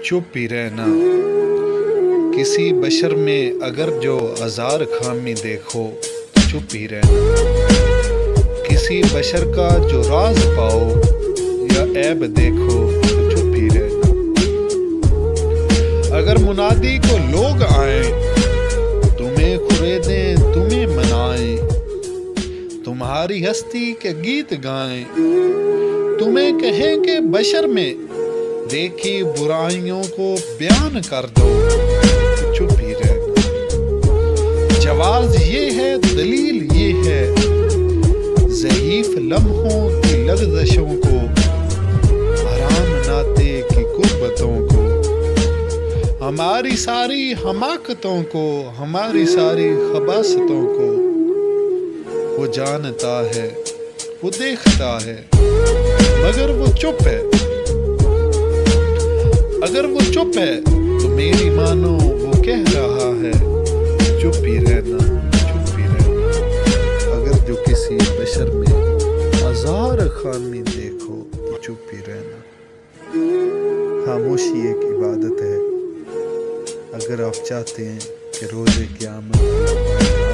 چپ ہی رہنا. کسی بشر میں اگر جو ہزار خامی دیکھو تو چپ ہی رہنا. کسی بشر کا جو راز پاؤ یا عیب دیکھو تو چپ ہی رہنا. اگر منادی کو لوگ آئیں تمہیں خریدیں تمہیں منائیں, تمہاری ہستی کے گیت گائیں, تمہیں کہیں کہ بشر میں دیکھی برائیوں کو بیان کر دو تو چپ ہی رہنا. جواز یہ ہے دلیل یہ ہے ضعیف لمحوں کی لغزشوں کو, حرام ناطے کی قربتوں کو, ہماری ساری حماقتوں کو, ہماری ساری خباثتوں کو. وہ جانتا ہے وہ دیکھتا ہے مگر وہ چپ ہے. اگر وہ چپ ہے تو میری مانو وہ کہہ رہا ہے چپ ہی رہنا, چپ ہی رہنا. اگر جو کسی بشر میں ہزار خامی دیکھو تو چپ ہی رہنا. خاموشی ایک عبادت ہے. اگر آپ چاہتے ہیں کہ روز قیامت